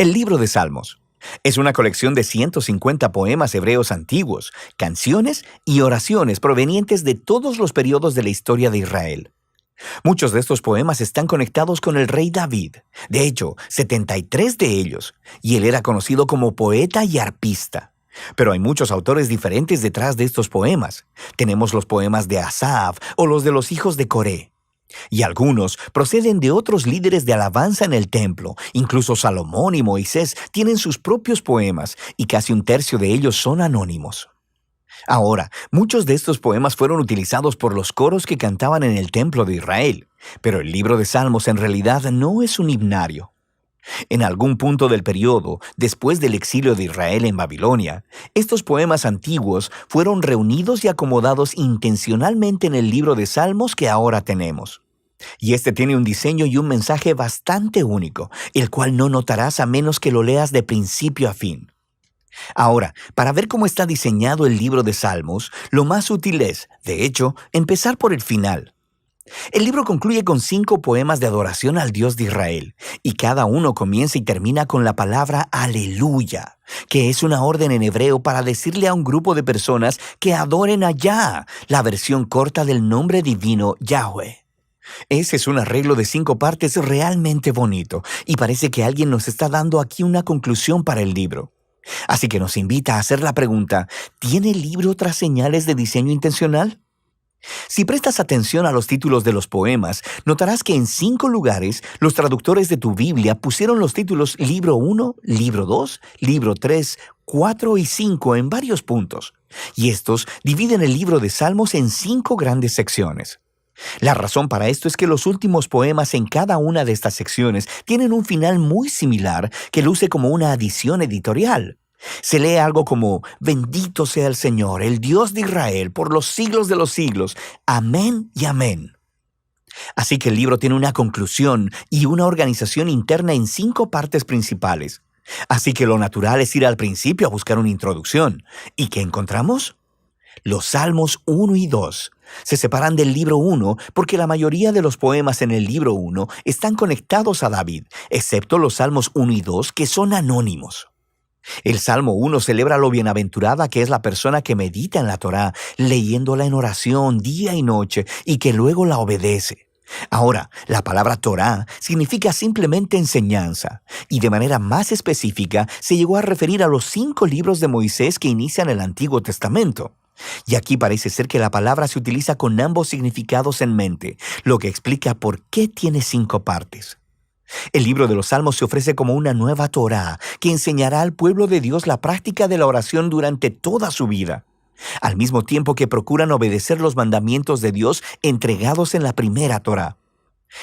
El libro de Salmos es una colección de 150 poemas hebreos antiguos, canciones y oraciones provenientes de todos los periodos de la historia de Israel. Muchos de estos poemas están conectados con el rey David, de hecho, 73 de ellos, y él era conocido como poeta y arpista. Pero hay muchos autores diferentes detrás de estos poemas. Tenemos los poemas de Asaf o los de los hijos de Coré. Y algunos proceden de otros líderes de alabanza en el templo. Incluso Salomón y Moisés tienen sus propios poemas, y casi un tercio de ellos son anónimos. Ahora, muchos de estos poemas fueron utilizados por los coros que cantaban en el templo de Israel, pero el libro de Salmos en realidad no es un himnario. En algún punto del periodo, después del exilio de Israel en Babilonia, estos poemas antiguos fueron reunidos y acomodados intencionalmente en el libro de Salmos que ahora tenemos. Y este tiene un diseño y un mensaje bastante único, el cual no notarás a menos que lo leas de principio a fin. Ahora, para ver cómo está diseñado el libro de Salmos, lo más útil es, de hecho, empezar por el final. El libro concluye con 5 poemas de adoración al Dios de Israel, y cada uno comienza y termina con la palabra aleluya, que es una orden en hebreo para decirle a un grupo de personas que adoren a Yah, la versión corta del nombre divino Yahweh. Ese es un arreglo de 5 partes realmente bonito, y parece que alguien nos está dando aquí una conclusión para el libro. Así que nos invita a hacer la pregunta, ¿tiene el libro otras señales de diseño intencional? Si prestas atención a los títulos de los poemas, notarás que en 5 lugares los traductores de tu Biblia pusieron los títulos Libro 1, Libro 2, Libro 3, 4 y 5 en varios puntos. Y estos dividen el libro de Salmos en 5 grandes secciones. La razón para esto es que los últimos poemas en cada una de estas secciones tienen un final muy similar que luce como una adición editorial. Se lee algo como, bendito sea el Señor, el Dios de Israel, por los siglos de los siglos. Amén y amén. Así que el libro tiene una conclusión y una organización interna en 5 partes principales. Así que lo natural es ir al principio a buscar una introducción. ¿Y qué encontramos? Los Salmos 1 y 2 se separan del libro 1 porque la mayoría de los poemas en el libro 1 están conectados a David, excepto los Salmos 1 y 2 que son anónimos. El Salmo 1 celebra lo bienaventurada que es la persona que medita en la Torá, leyéndola en oración día y noche y que luego la obedece. Ahora, la palabra Torá significa simplemente enseñanza, y de manera más específica se llegó a referir a los 5 libros de Moisés que inician el Antiguo Testamento. Y aquí parece ser que la palabra se utiliza con ambos significados en mente, lo que explica por qué tiene 5 partes. El libro de los Salmos se ofrece como una nueva Torá que enseñará al pueblo de Dios la práctica de la oración durante toda su vida, al mismo tiempo que procuran obedecer los mandamientos de Dios entregados en la primera Torá.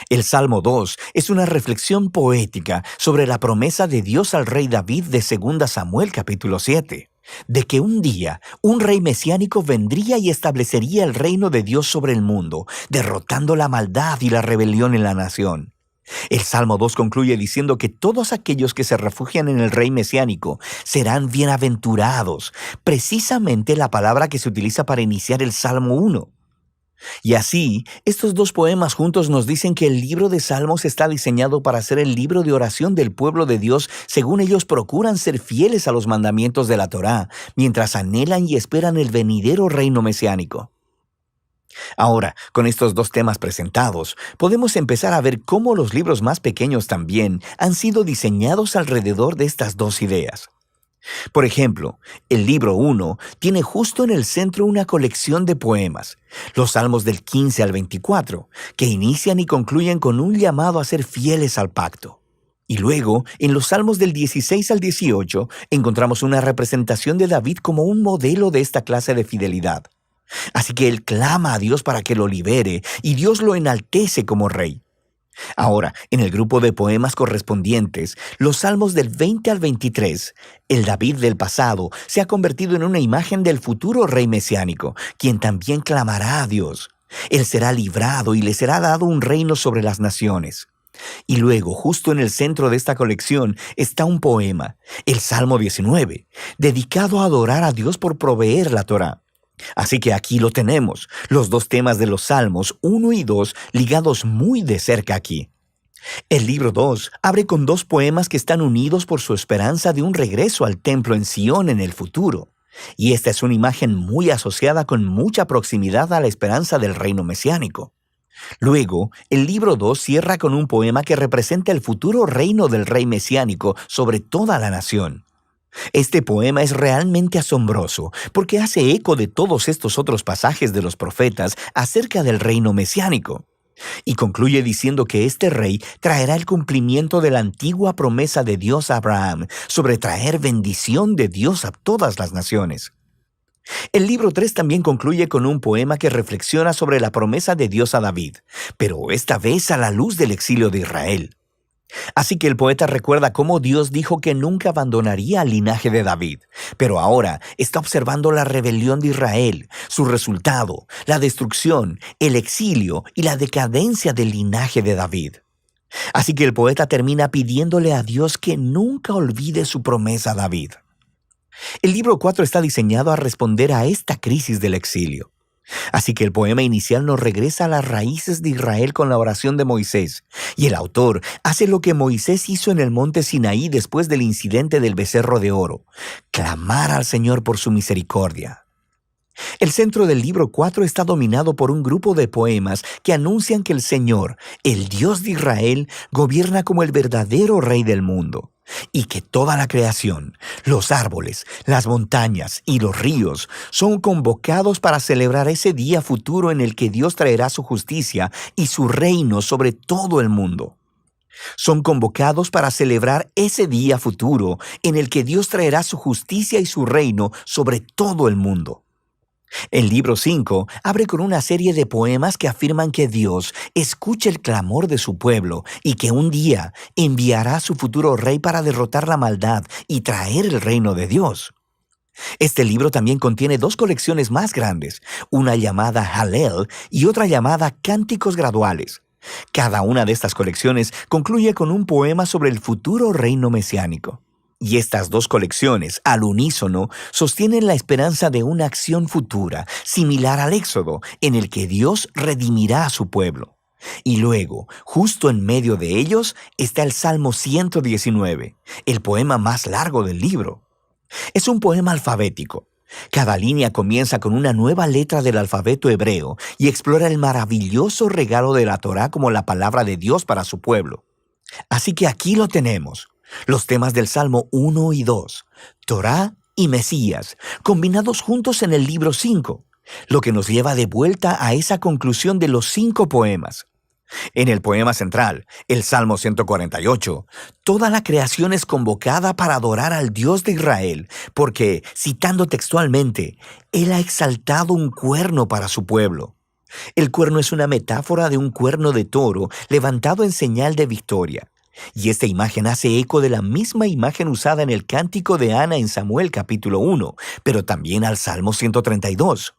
El Salmo 2 es una reflexión poética sobre la promesa de Dios al rey David de 2 Samuel capítulo 7, de que un día un rey mesiánico vendría y establecería el reino de Dios sobre el mundo, derrotando la maldad y la rebelión en la nación. El Salmo 2 concluye diciendo que todos aquellos que se refugian en el rey mesiánico serán bienaventurados, precisamente la palabra que se utiliza para iniciar el Salmo 1. Y así, estos 2 poemas juntos nos dicen que el libro de Salmos está diseñado para ser el libro de oración del pueblo de Dios según ellos procuran ser fieles a los mandamientos de la Torá, mientras anhelan y esperan el venidero reino mesiánico. Ahora, con estos 2 temas presentados, podemos empezar a ver cómo los libros más pequeños también han sido diseñados alrededor de estas 2 ideas. Por ejemplo, el libro 1 tiene justo en el centro una colección de poemas, los Salmos del 15 al 24, que inician y concluyen con un llamado a ser fieles al pacto. Y luego, en los Salmos del 16 al 18, encontramos una representación de David como un modelo de esta clase de fidelidad. Así que él clama a Dios para que lo libere, y Dios lo enaltece como rey. Ahora, en el grupo de poemas correspondientes, los Salmos del 20 al 23, el David del pasado se ha convertido en una imagen del futuro rey mesiánico, quien también clamará a Dios. Él será librado y le será dado un reino sobre las naciones. Y luego, justo en el centro de esta colección, está un poema, el Salmo 19, dedicado a adorar a Dios por proveer la Torá. Así que aquí lo tenemos, los 2 temas de los Salmos 1 y 2 ligados muy de cerca aquí. El libro 2 abre con dos poemas que están unidos por su esperanza de un regreso al templo en Sion en el futuro. Y esta es una imagen muy asociada con mucha proximidad a la esperanza del reino mesiánico. Luego, el libro 2 cierra con un poema que representa el futuro reino del rey mesiánico sobre toda la nación. Este poema es realmente asombroso porque hace eco de todos estos otros pasajes de los profetas acerca del reino mesiánico. Y concluye diciendo que este rey traerá el cumplimiento de la antigua promesa de Dios a Abraham sobre traer bendición de Dios a todas las naciones. El libro 3 también concluye con un poema que reflexiona sobre la promesa de Dios a David, pero esta vez a la luz del exilio de Israel. Así que el poeta recuerda cómo Dios dijo que nunca abandonaría al linaje de David, pero ahora está observando la rebelión de Israel, su resultado, la destrucción, el exilio y la decadencia del linaje de David. Así que el poeta termina pidiéndole a Dios que nunca olvide su promesa a David. El libro 4 está diseñado a responder a esta crisis del exilio. Así que el poema inicial nos regresa a las raíces de Israel con la oración de Moisés, y el autor hace lo que Moisés hizo en el monte Sinaí después del incidente del becerro de oro: clamar al Señor por su misericordia. El centro del libro 4 está dominado por un grupo de poemas que anuncian que el Señor, el Dios de Israel, gobierna como el verdadero Rey del mundo, y que toda la creación, los árboles, las montañas y los ríos son convocados para celebrar ese día futuro en el que Dios traerá su justicia y su reino sobre todo el mundo. Son convocados para celebrar ese día futuro en el que Dios traerá su justicia y su reino sobre todo el mundo. El libro 5 abre con una serie de poemas que afirman que Dios escucha el clamor de su pueblo y que un día enviará a su futuro rey para derrotar la maldad y traer el reino de Dios. Este libro también contiene dos colecciones más grandes, una llamada Hallel y otra llamada Cánticos Graduales. Cada una de estas colecciones concluye con un poema sobre el futuro reino mesiánico. Y estas dos colecciones, al unísono, sostienen la esperanza de una acción futura, similar al Éxodo, en el que Dios redimirá a su pueblo. Y luego, justo en medio de ellos, está el Salmo 119, el poema más largo del libro. Es un poema alfabético. Cada línea comienza con una nueva letra del alfabeto hebreo y explora el maravilloso regalo de la Torá como la palabra de Dios para su pueblo. Así que aquí lo tenemos. Los temas del Salmo 1 y 2, Torá y Mesías, combinados juntos en el libro 5, lo que nos lleva de vuelta a esa conclusión de los 5 poemas. En el poema central, el Salmo 148, toda la creación es convocada para adorar al Dios de Israel, porque, citando textualmente, Él ha exaltado un cuerno para su pueblo. El cuerno es una metáfora de un cuerno de toro levantado en señal de victoria. Y esta imagen hace eco de la misma imagen usada en el cántico de Ana en Samuel capítulo 1, pero también al Salmo 132.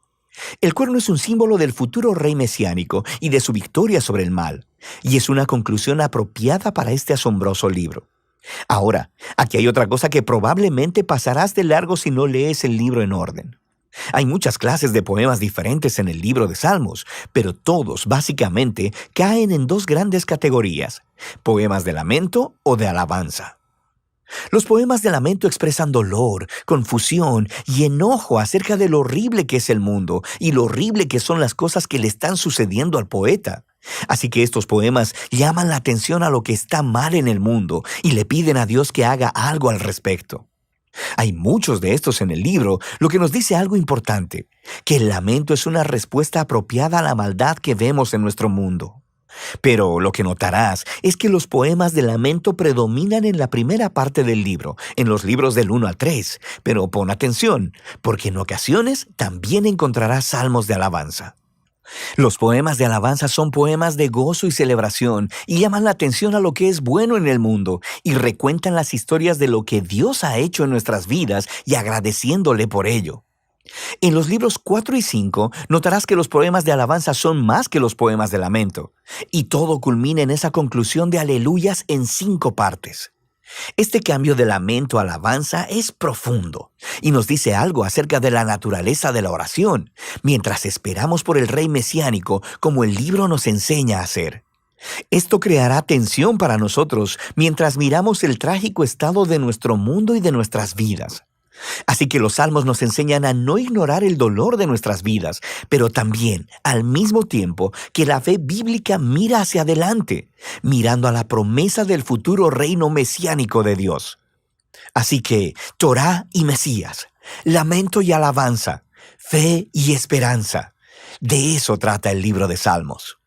El cuerno es un símbolo del futuro rey mesiánico y de su victoria sobre el mal, y es una conclusión apropiada para este asombroso libro. Ahora, aquí hay otra cosa que probablemente pasarás de largo si no lees el libro en orden. Hay muchas clases de poemas diferentes en el libro de Salmos, pero todos básicamente caen en dos grandes categorías: poemas de lamento o de alabanza. Los poemas de lamento expresan dolor, confusión y enojo acerca de lo horrible que es el mundo y lo horrible que son las cosas que le están sucediendo al poeta. Así que estos poemas llaman la atención a lo que está mal en el mundo y le piden a Dios que haga algo al respecto. Hay muchos de estos en el libro, lo que nos dice algo importante, que el lamento es una respuesta apropiada a la maldad que vemos en nuestro mundo. Pero lo que notarás es que los poemas de lamento predominan en la primera parte del libro, en los libros del 1 al 3, pero pon atención, porque en ocasiones también encontrarás salmos de alabanza. Los poemas de alabanza son poemas de gozo y celebración y llaman la atención a lo que es bueno en el mundo y recuentan las historias de lo que Dios ha hecho en nuestras vidas y agradeciéndole por ello. En los libros 4 y 5 notarás que los poemas de alabanza son más que los poemas de lamento, y todo culmina en esa conclusión de aleluyas en 5 partes. Este cambio de lamento a alabanza es profundo y nos dice algo acerca de la naturaleza de la oración, mientras esperamos por el rey mesiánico como el libro nos enseña a hacer. Esto creará tensión para nosotros mientras miramos el trágico estado de nuestro mundo y de nuestras vidas. Así que los salmos nos enseñan a no ignorar el dolor de nuestras vidas, pero también, al mismo tiempo, que la fe bíblica mira hacia adelante, mirando a la promesa del futuro reino mesiánico de Dios. Así que, Torá y Mesías, lamento y alabanza, fe y esperanza. De eso trata el libro de Salmos.